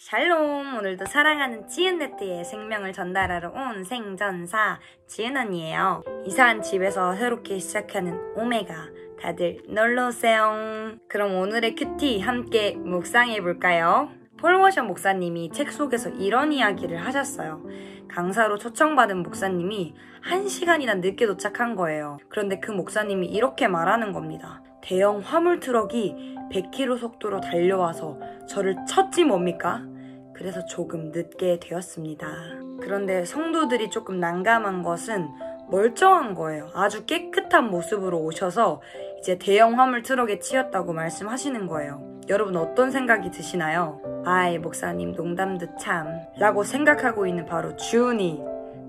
샬롬! 오늘도 사랑하는 지은네트의 생명을 전달하러 온 생전사 지은 언니예요. 이사한 집에서 새롭게 시작하는 오메가, 다들 놀러오세요. 그럼 오늘의 큐티 함께 묵상해볼까요? 폴 워셔 목사님이 책 속에서 이런 이야기를 하셨어요. 강사로 초청받은 목사님이 1시간이나 늦게 도착한 거예요. 그런데 그 목사님이 이렇게 말하는 겁니다. 대형 화물 트럭이 100km 속도로 달려와서 저를 쳤지 뭡니까? 그래서 조금 늦게 되었습니다. 그런데 성도들이 조금 난감한 것은 멀쩡한 거예요. 아주 깨끗한 모습으로 오셔서 이제 대형 화물 트럭에 치였다고 말씀하시는 거예요. 여러분 어떤 생각이 드시나요? 아이 목사님 농담도 참 라고 생각하고 있는 바로 주은이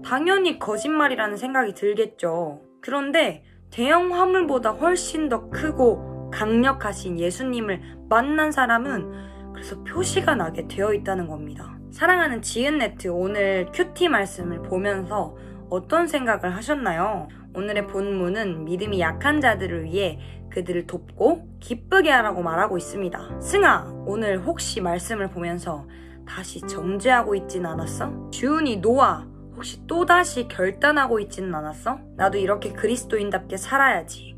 당연히 거짓말이라는 생각이 들겠죠. 그런데 대형 화물보다 훨씬 더 크고 강력하신 예수님을 만난 사람은 그래서 표시가 나게 되어 있다는 겁니다. 사랑하는 지은네트, 오늘 큐티 말씀을 보면서 어떤 생각을 하셨나요? 오늘의 본문은 믿음이 약한 자들을 위해 그들을 돕고 기쁘게 하라고 말하고 있습니다. 승아, 오늘 혹시 말씀을 보면서 다시 정죄하고 있진 않았어? 주은이, 노아, 혹시 또다시 결단하고 있지는 않았어? 나도 이렇게 그리스도인답게 살아야지.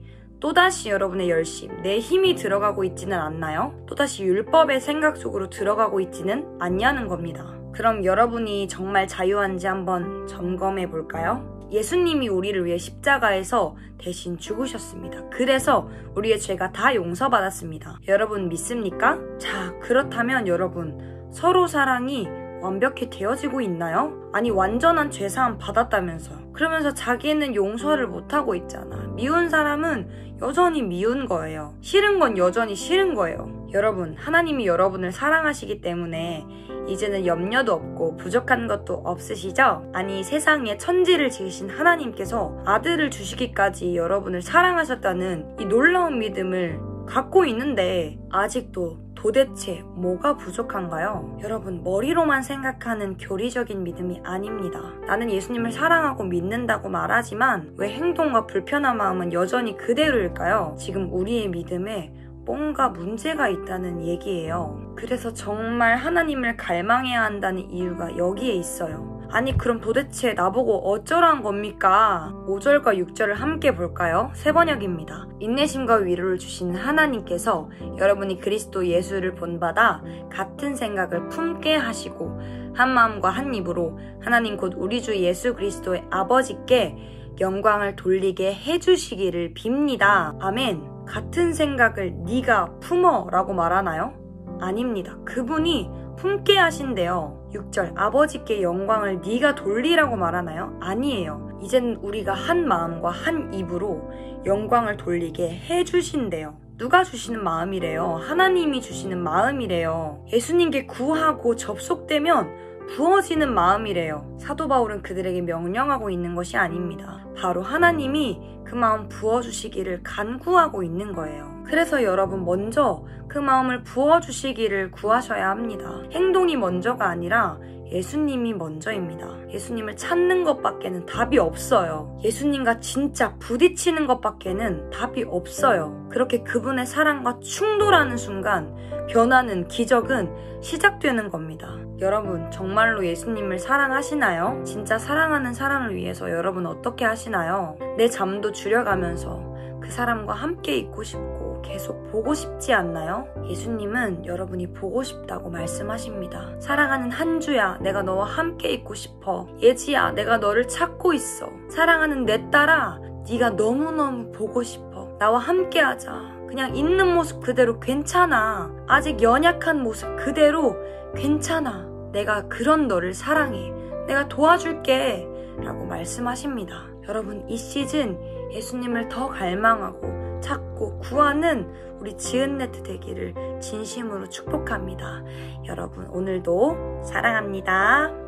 또다시 여러분의 열심, 내 힘이 들어가고 있지는 않나요? 또다시 율법의 생각 속으로 들어가고 있지는 않냐는 겁니다. 그럼 여러분이 정말 자유한지 한번 점검해 볼까요? 예수님이 우리를 위해 십자가에서 대신 죽으셨습니다. 그래서 우리의 죄가 다 용서받았습니다. 여러분 믿습니까? 자, 그렇다면 여러분 서로 사랑이 완벽히 되어지고 있나요? 아니 완전한 죄사함 받았다면서요. 그러면서 자기는 용서를 못하고 있잖아. 미운 사람은 여전히 미운 거예요. 싫은 건 여전히 싫은 거예요. 여러분, 하나님이 여러분을 사랑하시기 때문에 이제는 염려도 없고 부족한 것도 없으시죠? 아니 세상에 천지를 지으신 하나님께서 아들을 주시기까지 여러분을 사랑하셨다는 이 놀라운 믿음을 갖고 있는데 아직도 도대체 뭐가 부족한가요? 여러분, 머리로만 생각하는 교리적인 믿음이 아닙니다. 나는 예수님을 사랑하고 믿는다고 말하지만 왜 행동과 불편한 마음은 여전히 그대로일까요? 지금 우리의 믿음에 뭔가 문제가 있다는 얘기예요. 그래서 정말 하나님을 갈망해야 한다는 이유가 여기에 있어요. 아니 그럼 도대체 나보고 어쩌라는 겁니까? 5절과 6절을 함께 볼까요? 세 번역입니다. 인내심과 위로를 주시는 하나님께서 여러분이 그리스도 예수를 본받아 같은 생각을 품게 하시고 한 마음과 한 입으로 하나님 곧 우리 주 예수 그리스도의 아버지께 영광을 돌리게 해주시기를 빕니다. 아멘. 같은 생각을 네가 품어 라고 말하나요? 아닙니다. 그분이 품게 하신대요. 6절 아버지께 영광을 네가 돌리라고 말하나요? 아니에요. 이젠 우리가 한 마음과 한 입으로 영광을 돌리게 해주신대요. 누가 주시는 마음이래요? 하나님이 주시는 마음이래요. 예수님께 구하고 접속되면 부어지는 마음이래요. 사도 바울은 그들에게 명령하고 있는 것이 아닙니다. 바로 하나님이 그 마음 부어주시기를 간구하고 있는 거예요. 그래서 여러분 먼저 그 마음을 부어주시기를 구하셔야 합니다. 행동이 먼저가 아니라 예수님이 먼저입니다. 예수님을 찾는 것밖에는 답이 없어요. 예수님과 진짜 부딪히는 것밖에는 답이 없어요. 그렇게 그분의 사랑과 충돌하는 순간 변하는 기적은 시작되는 겁니다. 여러분 정말로 예수님을 사랑하시나요? 진짜 사랑하는 사람을 위해서 여러분 어떻게 하시나요? 내 잠도 줄여가면서 그 사람과 함께 있고 싶고 계속 보고 싶지 않나요? 예수님은 여러분이 보고 싶다고 말씀하십니다. 사랑하는 한주야, 내가 너와 함께 있고 싶어. 예지야, 내가 너를 찾고 있어. 사랑하는 내 딸아, 네가 너무너무 보고 싶어. 나와 함께 하자. 그냥 있는 모습 그대로 괜찮아. 아직 연약한 모습 그대로 괜찮아. 내가 그런 너를 사랑해. 내가 도와줄게. 라고 말씀하십니다. 여러분 이 시즌 예수님을 더 갈망하고 찾고 구하는 우리 지은네트 되기를 진심으로 축복합니다. 여러분 오늘도 사랑합니다.